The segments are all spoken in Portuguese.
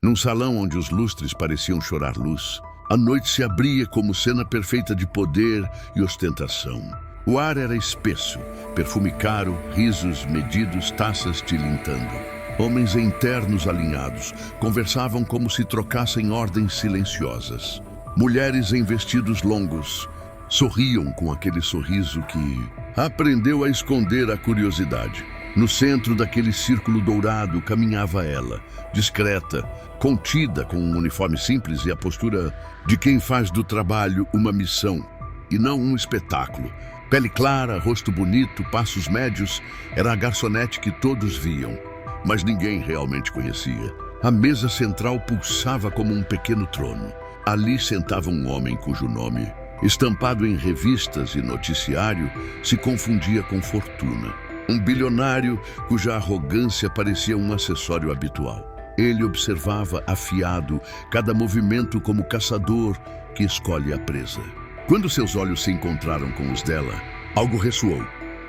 Num salão onde os lustres pareciam chorar luz, a noite se abria como cena perfeita de poder e ostentação. O ar era espesso, perfume caro, risos medidos, taças tilintando. Homens em ternos alinhados conversavam como se trocassem ordens silenciosas. Mulheres em vestidos longos sorriam com aquele sorriso que aprendeu a esconder a curiosidade. No centro daquele círculo dourado caminhava ela, discreta, contida, com um uniforme simples e a postura de quem faz do trabalho uma missão e não um espetáculo. Pele clara, rosto bonito, passos médios, era a garçonete que todos viam, mas ninguém realmente conhecia. A mesa central pulsava como um pequeno trono. Ali sentava um homem cujo nome, estampado em revistas e noticiário, se confundia com fortuna. Um bilionário cuja arrogância parecia um acessório habitual. Ele observava, afiado, cada movimento como caçador que escolhe a presa. Quando seus olhos se encontraram com os dela, algo ressoou.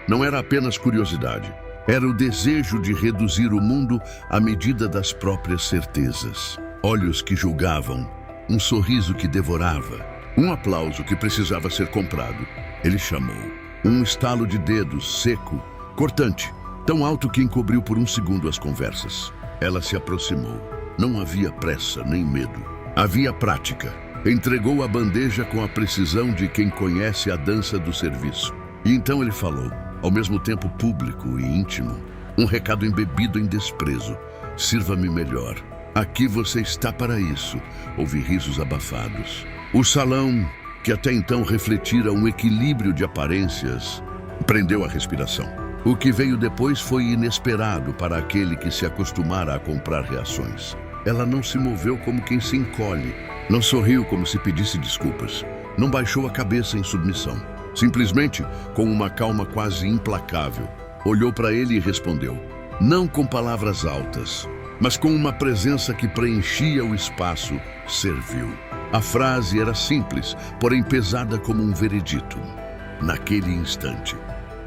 Não era apenas curiosidade. Era o desejo de reduzir o mundo à medida das próprias certezas. Olhos que julgavam, um sorriso que devorava, um aplauso que precisava ser comprado. Ele chamou. Um estalo de dedos, seco, cortante, tão alto que encobriu por um segundo as conversas. Ela se aproximou. Não havia pressa nem medo. Havia prática. Entregou a bandeja com a precisão de quem conhece a dança do serviço. E então ele falou, ao mesmo tempo público e íntimo, um recado embebido em desprezo. Sirva-me melhor. Aqui você está para isso. Ouvi risos abafados. O salão, que até então refletira um equilíbrio de aparências, prendeu a respiração. O que veio depois foi inesperado para aquele que se acostumara a comprar reações. Ela não se moveu como quem se encolhe, não sorriu como se pedisse desculpas, não baixou a cabeça em submissão. Simplesmente, com uma calma quase implacável, olhou para ele e respondeu, não com palavras altas, mas com uma presença que preenchia o espaço, serviu. A frase era simples, porém pesada como um veredito. Naquele instante,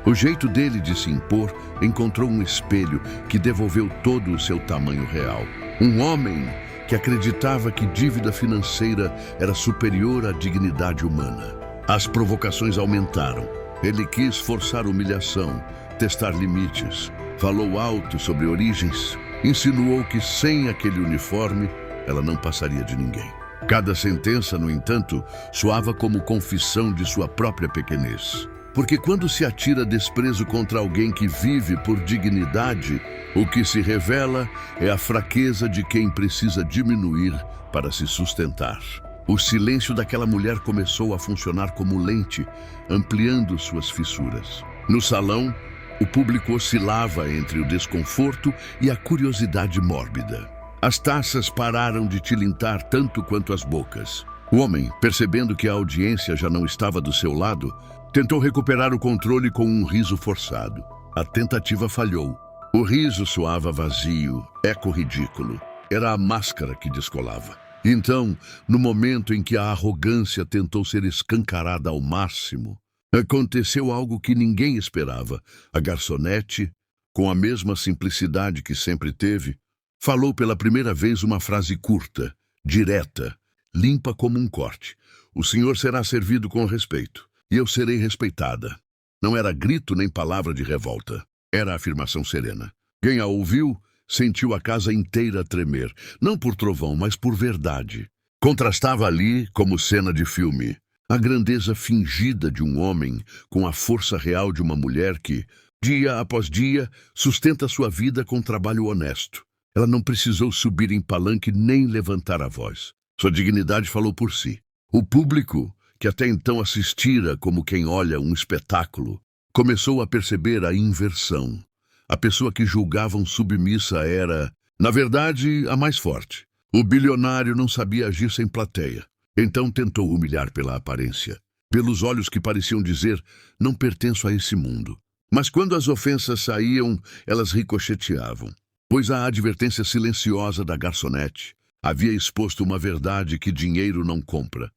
o jeito dele de se impor encontrou um espelho que devolveu todo o seu tamanho real. Um homem que acreditava que dívida financeira era superior à dignidade humana. As provocações aumentaram. Ele quis forçar humilhação, testar limites. Falou alto sobre origens. Insinuou que sem aquele uniforme, ela não passaria de ninguém. Cada sentença, no entanto, soava como confissão de sua própria pequenez. Porque quando se atira desprezo contra alguém que vive por dignidade, o que se revela é a fraqueza de quem precisa diminuir para se sustentar. O silêncio daquela mulher começou a funcionar como lente, ampliando suas fissuras. No salão, o público oscilava entre o desconforto e a curiosidade mórbida. As taças pararam de tilintar tanto quanto as bocas. O homem, percebendo que a audiência já não estava do seu lado, tentou recuperar o controle com um riso forçado. A tentativa falhou. O riso soava vazio, eco ridículo. Era a máscara que descolava. Então, no momento em que a arrogância tentou ser escancarada ao máximo, aconteceu algo que ninguém esperava. A garçonete, com a mesma simplicidade que sempre teve, falou pela primeira vez uma frase curta, direta, limpa como um corte. O senhor será servido com respeito. E eu serei respeitada. Não era grito nem palavra de revolta. Era afirmação serena. Quem a ouviu, sentiu a casa inteira tremer. Não por trovão, mas por verdade. Contrastava ali, como cena de filme, a grandeza fingida de um homem com a força real de uma mulher que, dia após dia, sustenta sua vida com trabalho honesto. Ela não precisou subir em palanque nem levantar a voz. Sua dignidade falou por si. O público, que até então assistira como quem olha um espetáculo, começou a perceber a inversão. A pessoa que julgavam submissa era, na verdade, a mais forte. O bilionário não sabia agir sem plateia. Então tentou humilhar pela aparência, pelos olhos que pareciam dizer, não pertenço a esse mundo. Mas quando as ofensas saíam, elas ricocheteavam, pois a advertência silenciosa da garçonete havia exposto uma verdade que dinheiro não compra.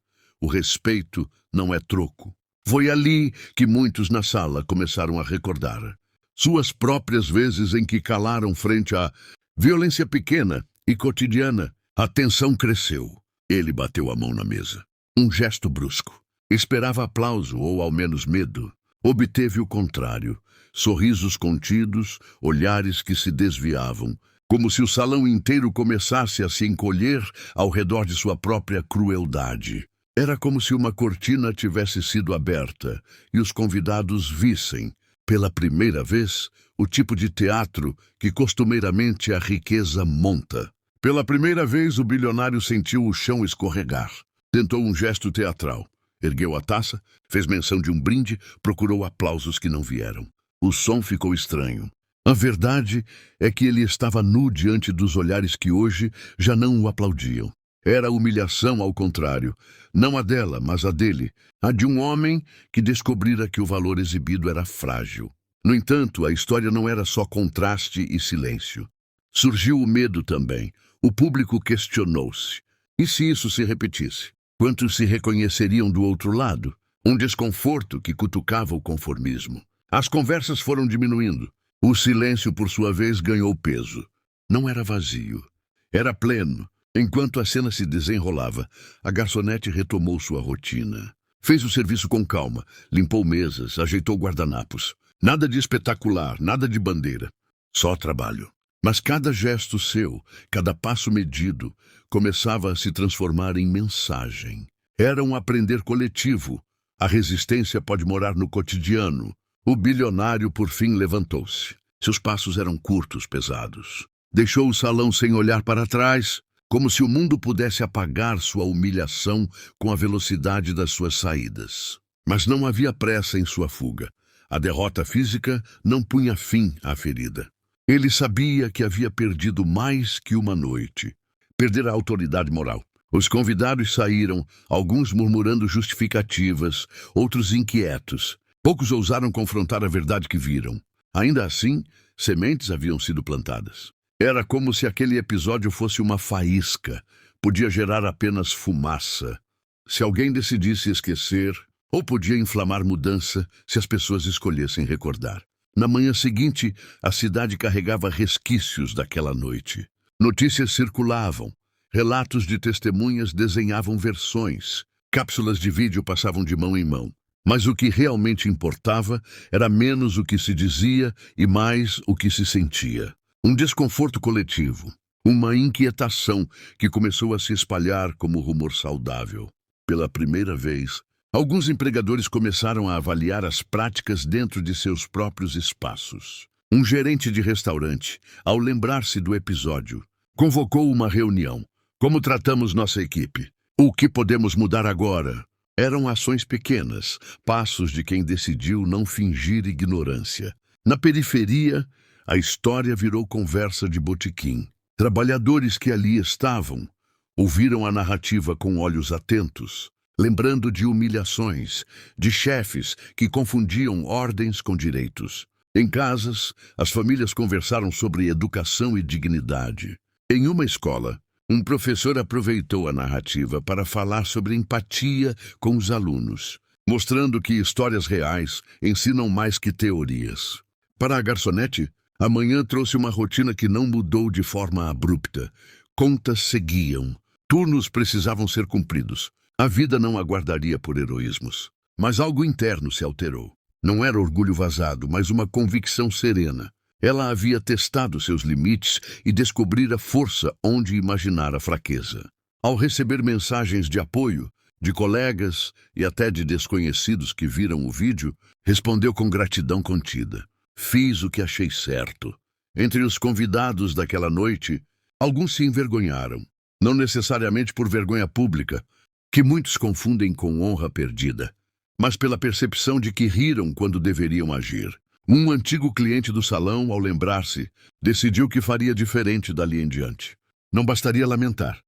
O respeito não é troco. Foi ali que muitos na sala começaram a recordar suas próprias vezes em que calaram frente à violência pequena e cotidiana A tensão cresceu. Ele bateu a mão na mesa. Um gesto brusco. Esperava aplauso ou ao menos medo. Obteve o contrário. Sorrisos contidos, olhares que se desviavam, como se o salão inteiro começasse a se encolher ao redor de sua própria crueldade. Era como se uma cortina tivesse sido aberta e os convidados vissem, pela primeira vez, o tipo de teatro que costumeiramente a riqueza monta. Pela primeira vez, o bilionário sentiu o chão escorregar. Tentou um gesto teatral. Ergueu a taça, fez menção de um brinde, procurou aplausos que não vieram. O som ficou estranho. A verdade é que ele estava nu diante dos olhares que hoje já não o aplaudiam. Era humilhação ao contrário, não a dela, mas a dele, a de um homem que descobrira que o valor exibido era frágil. No entanto, a história não era só contraste e silêncio. Surgiu o medo também. O público questionou-se. E se isso se repetisse? Quantos se reconheceriam do outro lado? Um desconforto que cutucava o conformismo. As conversas foram diminuindo. O silêncio, por sua vez, ganhou peso. Não era vazio. Era pleno. Enquanto a cena se desenrolava, a garçonete retomou sua rotina. Fez o serviço com calma, limpou mesas, ajeitou guardanapos. Nada de espetacular, nada de bandeira. Só trabalho. Mas cada gesto seu, cada passo medido, começava a se transformar em mensagem. Era um aprender coletivo. A resistência pode morar no cotidiano. O bilionário, por fim, levantou-se. Seus passos eram curtos, pesados. Deixou o salão sem olhar para trás, como se o mundo pudesse apagar sua humilhação com a velocidade das suas saídas. Mas não havia pressa em sua fuga. A derrota física não punha fim à ferida. Ele sabia que havia perdido mais que uma noite. Perdera a autoridade moral. Os convidados saíram, alguns murmurando justificativas, outros inquietos. Poucos ousaram confrontar a verdade que viram. Ainda assim, sementes haviam sido plantadas. Era como se aquele episódio fosse uma faísca. Podia gerar apenas fumaça. Se alguém decidisse esquecer, ou podia inflamar mudança se as pessoas escolhessem recordar. Na manhã seguinte, a cidade carregava resquícios daquela noite. Notícias circulavam. Relatos de testemunhas desenhavam versões. Cápsulas de vídeo passavam de mão em mão. Mas o que realmente importava era menos o que se dizia e mais o que se sentia. Um desconforto coletivo. Uma inquietação que começou a se espalhar como rumor saudável. Pela primeira vez, alguns empregadores começaram a avaliar as práticas dentro de seus próprios espaços. Um gerente de restaurante, ao lembrar-se do episódio, convocou uma reunião. Como tratamos nossa equipe? O que podemos mudar agora? Eram ações pequenas, passos de quem decidiu não fingir ignorância. Na periferia, a história virou conversa de botequim. Trabalhadores que ali estavam ouviram a narrativa com olhos atentos, lembrando de humilhações, de chefes que confundiam ordens com direitos. Em casas, as famílias conversaram sobre educação e dignidade. Em uma escola, um professor aproveitou a narrativa para falar sobre empatia com os alunos, mostrando que histórias reais ensinam mais que teorias. Para a garçonete, a manhã trouxe uma rotina que não mudou de forma abrupta. Contas seguiam. Turnos precisavam ser cumpridos. A vida não aguardaria por heroísmos. Mas algo interno se alterou. Não era orgulho vazado, mas uma convicção serena. Ela havia testado seus limites e descobrira força onde imaginara fraqueza. Ao receber mensagens de apoio, de colegas e até de desconhecidos que viram o vídeo, respondeu com gratidão contida. Fiz o que achei certo. Entre os convidados daquela noite, alguns se envergonharam. Não necessariamente por vergonha pública, que muitos confundem com honra perdida, mas pela percepção de que riram quando deveriam agir. Um antigo cliente do salão, ao lembrar-se, decidiu que faria diferente dali em diante. Não bastaria lamentar.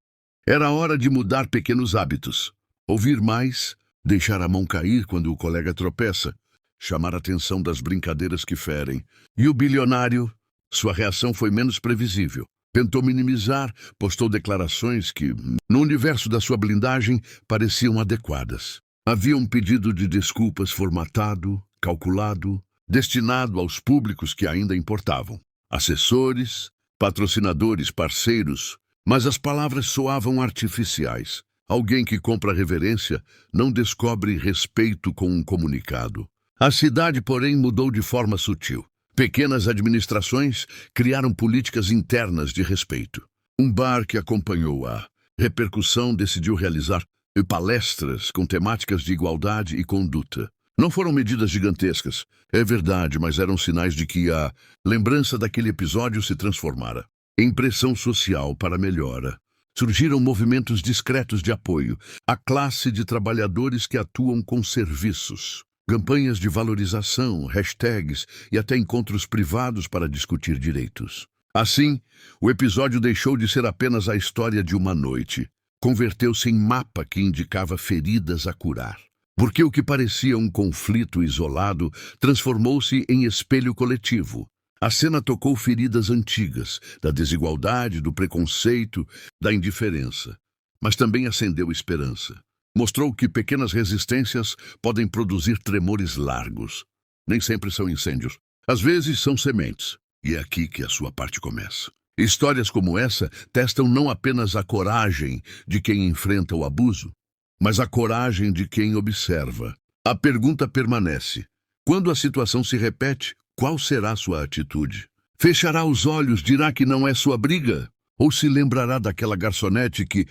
Era hora de mudar pequenos hábitos. Ouvir mais, deixar a mão cair quando o colega tropeça, chamar a atenção das brincadeiras que ferem. E o bilionário? Sua reação foi menos previsível. Tentou minimizar, postou declarações que, no universo da sua blindagem, pareciam adequadas. Havia um pedido de desculpas formatado, calculado, destinado aos públicos que ainda importavam. Assessores, patrocinadores, parceiros, Mas as palavras soavam artificiais. Alguém que compra reverência não descobre respeito com um comunicado. A cidade, porém, mudou de forma sutil. Pequenas administrações criaram políticas internas de respeito. Um bar que acompanhou a repercussão decidiu realizar palestras com temáticas de igualdade e conduta. Não foram medidas gigantescas, é verdade, mas eram sinais de que a lembrança daquele episódio se transformara em pressão social para a melhora. Surgiram movimentos discretos de apoio à classe de trabalhadores que atuam com serviços, campanhas de valorização, hashtags e até encontros privados para discutir direitos. Assim, o episódio deixou de ser apenas a história de uma noite. Converteu-se em mapa que indicava feridas a curar. Porque o que parecia um conflito isolado transformou-se em espelho coletivo. A cena tocou feridas antigas, da desigualdade, do preconceito, da indiferença. Mas também acendeu esperança. Mostrou que pequenas resistências podem produzir tremores largos. Nem sempre são incêndios. Às vezes são sementes. E é aqui que a sua parte começa. Histórias como essa testam não apenas a coragem de quem enfrenta o abuso, mas a coragem de quem observa. A pergunta permanece. Quando a situação se repete, qual será sua atitude? Fechará os olhos, dirá que não é sua briga? Ou se lembrará daquela garçonete que,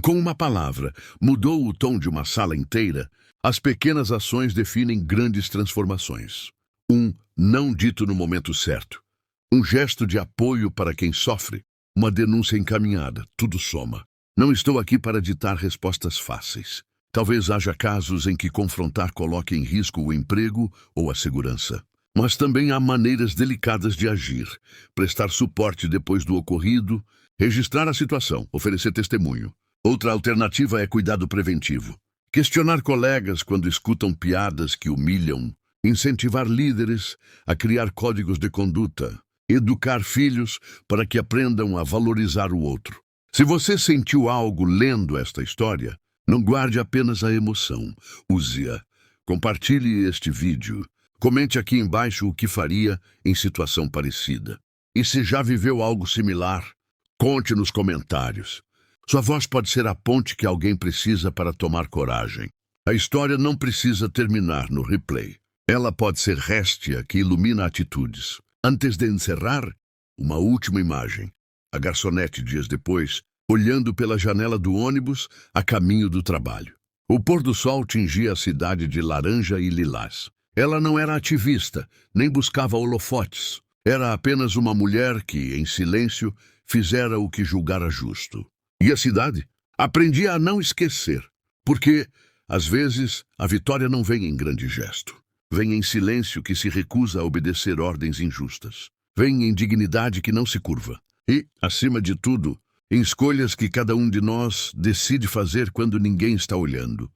com uma palavra, mudou o tom de uma sala inteira? As pequenas ações definem grandes transformações. Um não dito no momento certo. Um gesto de apoio para quem sofre. Uma denúncia encaminhada. Tudo soma. Não estou aqui para ditar respostas fáceis. Talvez haja casos em que confrontar coloque em risco o emprego ou a segurança. Mas também há maneiras delicadas de agir. Prestar suporte depois do ocorrido, registrar a situação, oferecer testemunho. Outra alternativa é cuidado preventivo. Questionar colegas quando escutam piadas que humilham. Incentivar líderes a criar códigos de conduta. Educar filhos para que aprendam a valorizar o outro. Se você sentiu algo lendo esta história, não guarde apenas a emoção. Use-a. Compartilhe este vídeo. Comente aqui embaixo o que faria em situação parecida. E se já viveu algo similar, conte nos comentários. Sua voz pode ser a ponte que alguém precisa para tomar coragem. A história não precisa terminar no replay. Ela pode ser réstia que ilumina atitudes. Antes de encerrar, uma última imagem. A garçonete dias depois, olhando pela janela do ônibus a caminho do trabalho. O pôr do sol tingia a cidade de laranja e lilás. Ela não era ativista, nem buscava holofotes. Era apenas uma mulher que, em silêncio, fizera o que julgara justo. E a cidade? Aprendia a não esquecer. Porque, às vezes, a vitória não vem em grande gesto. Vem em silêncio que se recusa a obedecer ordens injustas. Vem em dignidade que não se curva. E, acima de tudo, em escolhas que cada um de nós decide fazer quando ninguém está olhando.